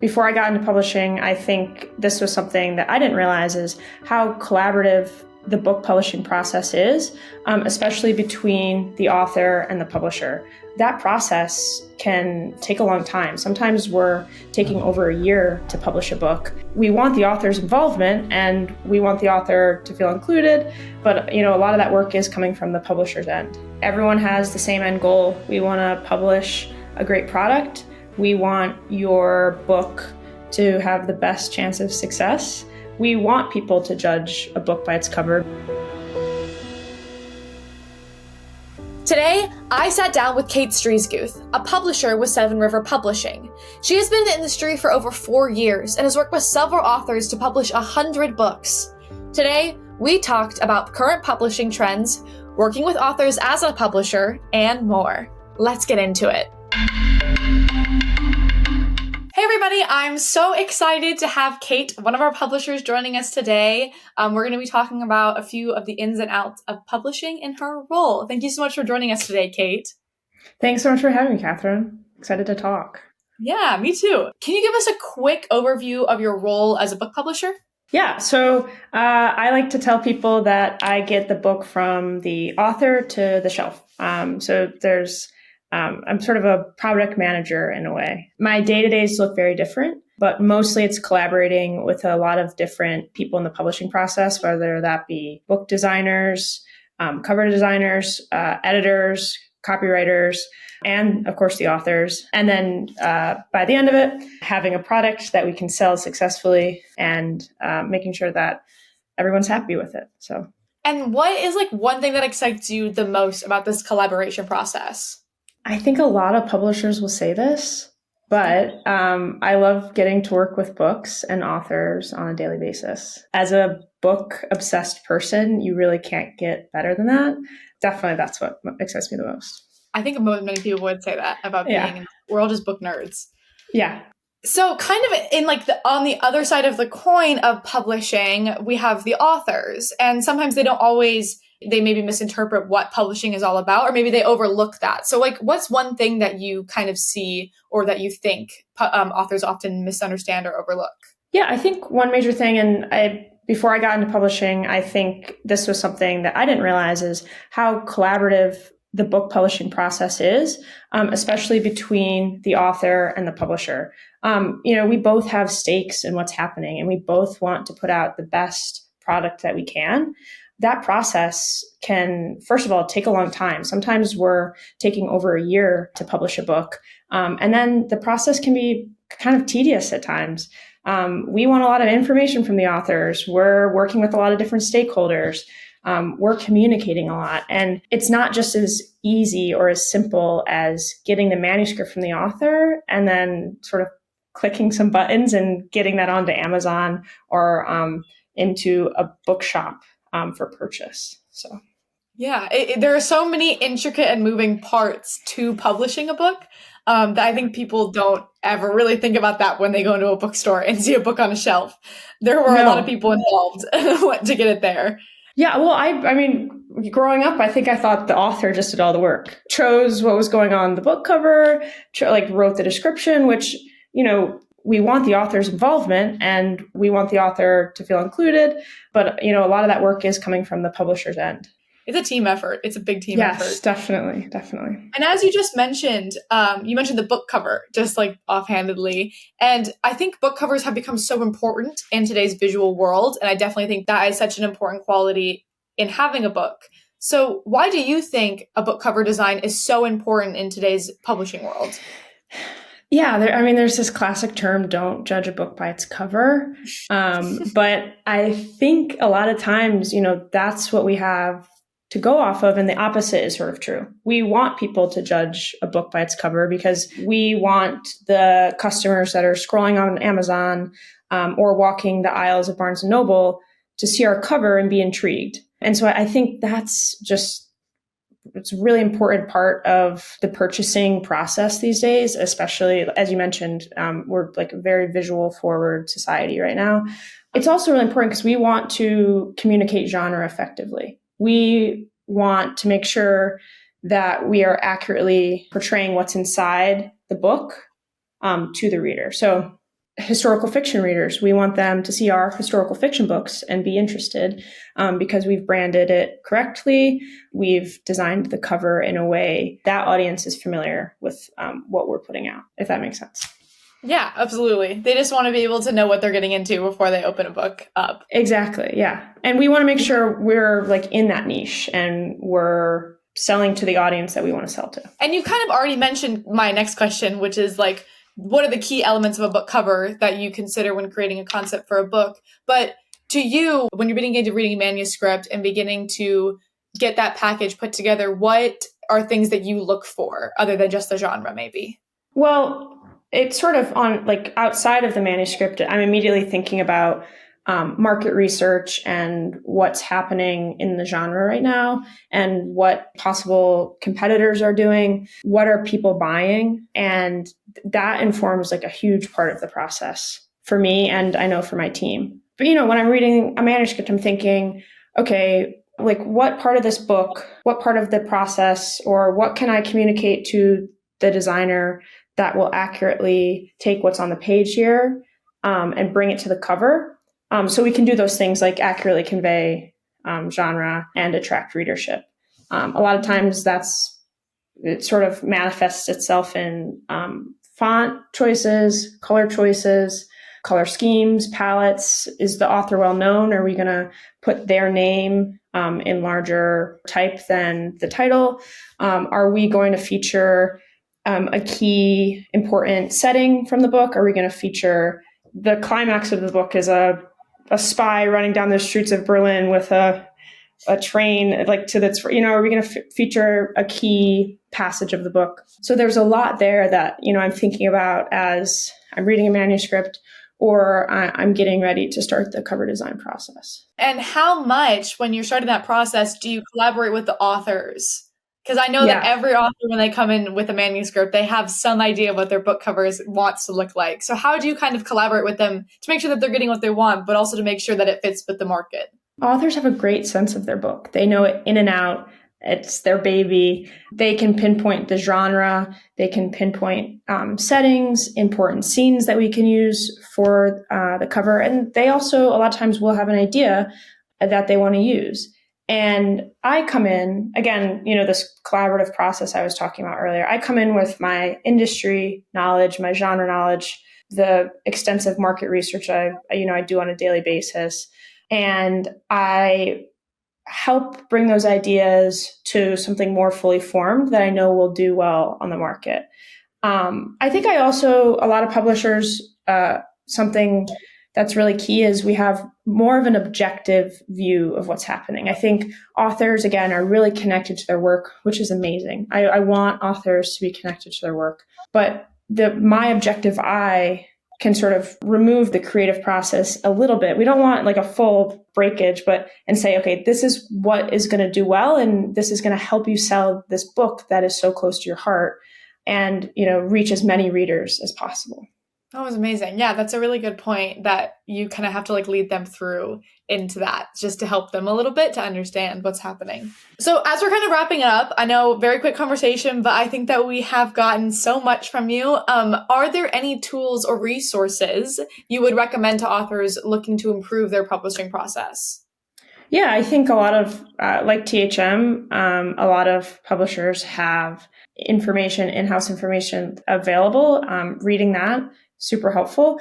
Before I got into publishing, I think this was something that I didn't realize is how collaborative the book publishing process is, especially between the author and the publisher. That process can take a long time. Sometimes we're taking over a year to publish a book. We want the author's involvement and we want the author to feel included, but a lot of that work is coming from the publisher's end. Everyone has the same end goal. We want to publish a great product. We want your book to have the best chance of success. We want people to judge a book by its cover. Today, I sat down with Cate Striesguth, a publisher with Severn River Publishing. She has been in the industry for over 4 years and has worked with several authors to publish 100 books. Today, we talked about current publishing trends, working with authors as a publisher, and more. Let's get into it. Hey everybody, I'm so excited to have Cate, one of our publishers, joining us today. We're going to be talking about a few of the ins and outs of publishing in her role. Thank you so much for joining us today, Cate. Thanks so much for having me, Catherine. Excited to talk. Yeah, me too. Can you give us a quick overview of your role as a book publisher? Yeah, so I like to tell people that I get the book from the author to the shelf. I'm sort of a product manager in a way. My day-to-days look very different, but mostly it's collaborating with a lot of different people in the publishing process, whether that be book designers, cover designers, editors, copywriters, and of course the authors. And then by the end of it, having a product that we can sell successfully and making sure that everyone's happy with it. And what is one thing that excites you the most about this collaboration process? I think a lot of publishers will say this, but I love getting to work with books and authors on a daily basis. As a book-obsessed person, you really can't get better than that. Definitely, that's what excites me the most. I think many people would say that about being, we're all just book nerds. Yeah. So kind of in on the other side of the coin of publishing, we have the authors, and sometimes they maybe misinterpret what publishing is all about, or maybe they overlook that. So what's one thing that you kind of see or that you think authors often misunderstand or overlook? Yeah, I think one major thing, before I got into publishing, I think this was something that I didn't realize is how collaborative the book publishing process is, especially between the author and the publisher. We both have stakes in what's happening, and we both want to put out the best product that we can. That process can, first of all, take a long time. Sometimes we're taking over a year to publish a book. And then the process can be kind of tedious at times. We want a lot of information from the authors. We're working with a lot of different stakeholders. We're communicating a lot. And it's not just as easy or as simple as getting the manuscript from the author and then sort of clicking some buttons and getting that onto Amazon or into a bookshop for purchase. So, yeah, there are so many intricate and moving parts to publishing a book that I think people don't ever really think about that when they go into a bookstore and see a book on a shelf. There were a lot of people involved to get it there. Yeah, well, I mean, growing up, I think I thought the author just did all the work, chose what was going on the book cover, wrote the description, which, we want the author's involvement and we want the author to feel included. But, a lot of that work is coming from the publisher's end. It's a team effort. It's a big team effort. Yes, definitely. And as you just mentioned, you mentioned the book cover, just offhandedly. And I think book covers have become so important in today's visual world. And I definitely think that is such an important quality in having a book. So why do you think a book cover design is so important in today's publishing world? Yeah, there's this classic term, don't judge a book by its cover. But I think a lot of times, that's what we have to go off of. And the opposite is sort of true. We want people to judge a book by its cover because we want the customers that are scrolling on Amazon or walking the aisles of Barnes & Noble to see our cover and be intrigued. And so I think it's a really important part of the purchasing process these days, especially, as you mentioned, we're a very visual forward society right now. It's also really important because we want to communicate genre effectively. We want to make sure that we are accurately portraying what's inside the book to the reader. So historical fiction readers. We want them to see our historical fiction books and be interested because we've branded it correctly. We've designed the cover in a way that audience is familiar with what we're putting out, if that makes sense. Yeah, absolutely. They just want to be able to know what they're getting into before they open a book up. Exactly. Yeah. And we want to make sure we're like in that niche and we're selling to the audience that we want to sell to. And you kind of already mentioned my next question, which is like, what are the key elements of a book cover that you consider when creating a concept for a book? But to you, when you're beginning into reading a manuscript and beginning to get that package put together, what are things that you look for other than just the genre, maybe? Well, it's sort of on like outside of the manuscript. I'm immediately thinking about market research and what's happening in the genre right now and what possible competitors are doing. What are people buying? And that informs like a huge part of the process for me. And I know for my team. But, when I'm reading a manuscript, I'm thinking, okay, like what part of this book, what part of the process, or what can I communicate to the designer that will accurately take what's on the page here and bring it to the cover. So we can do those things like accurately convey genre and attract readership. A lot of times it sort of manifests itself in font choices, color schemes, palettes. Is the author well known? Are we going to put their name in larger type than the title? Are we going to feature a key important setting from the book? Are we going to feature the climax of the book is a spy running down the streets of Berlin with a train like to that's, are we going to feature a key passage of the book? So there's a lot there that, I'm thinking about as I'm reading a manuscript or I'm getting ready to start the cover design process. And how much, when you're starting that process, do you collaborate with the authors? Because I know that every author, when they come in with a manuscript, they have some idea of what their book covers wants to look like. So how do you kind of collaborate with them to make sure that they're getting what they want, but also to make sure that it fits with the market? Authors have a great sense of their book. They know it in and out. It's their baby. They can pinpoint the genre. They can pinpoint settings, important scenes that we can use for the cover. And they also, a lot of times, will have an idea that they want to use. And I come in, again, this collaborative process I was talking about earlier. I come in with my industry knowledge, my genre knowledge, the extensive market research I do on a daily basis. And I help bring those ideas to something more fully formed that I know will do well on the market. I think a lot of publishers, something that's really key is we have more of an objective view of what's happening. I think authors, again, are really connected to their work, which is amazing. I want authors to be connected to their work. But my objective eye can sort of remove the creative process a little bit. We don't want like a full breakage, and say, okay, this is what is going to do well, and this is going to help you sell this book that is so close to your heart and, reach as many readers as possible. That was amazing. Yeah, that's a really good point that you kind of have to like lead them through into that just to help them a little bit to understand what's happening. So as we're kind of wrapping it up, I know very quick conversation, but I think that we have gotten so much from you. Are there any tools or resources you would recommend to authors looking to improve their publishing process? Yeah, I think a lot of, like THM, a lot of publishers have in-house information available. Reading that, super helpful.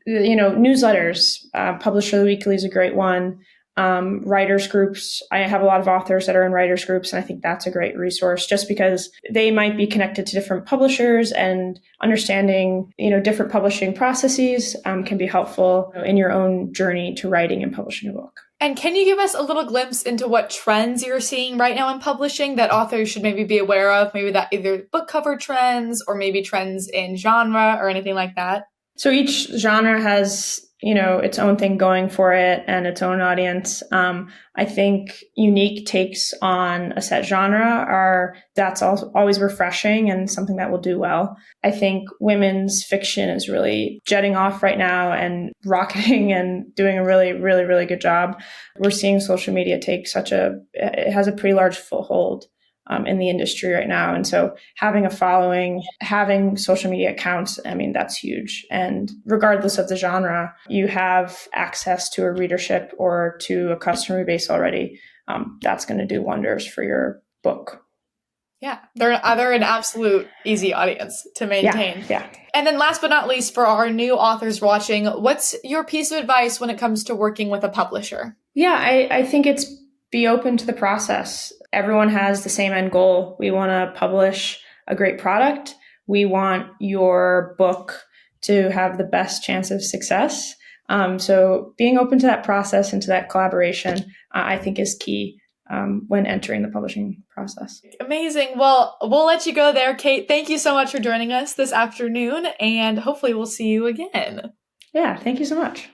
Newsletters, Publisher Weekly is a great one. Writers groups. I have a lot of authors that are in writers groups, and I think that's a great resource just because they might be connected to different publishers, and understanding, different publishing processes can be helpful in your own journey to writing and publishing a book. And can you give us a little glimpse into what trends you're seeing right now in publishing that authors should maybe be aware of? Maybe that either book cover trends or maybe trends in genre or anything like that? So each genre has, its own thing going for it and its own audience. I think unique takes on a set genre that's always refreshing and something that will do well. I think women's fiction is really jetting off right now and rocketing and doing a really, really, really good job. We're seeing social media take it has a pretty large foothold in the industry right now. And so having a following, having social media accounts, I mean, that's huge. And regardless of the genre, you have access to a readership or to a customer base already. That's going to do wonders for your book. Yeah, they're an absolute easy audience to maintain. Yeah. And then last but not least, for our new authors watching, what's your piece of advice when it comes to working with a publisher? Yeah, I think it's be open to the process. Everyone has the same end goal. We want to publish a great product. We want your book to have the best chance of success. So being open to that process and to that collaboration, I think is key when entering the publishing process. Amazing. Well, we'll let you go there, Cate. Thank you so much for joining us this afternoon, and hopefully we'll see you again. Yeah, thank you so much.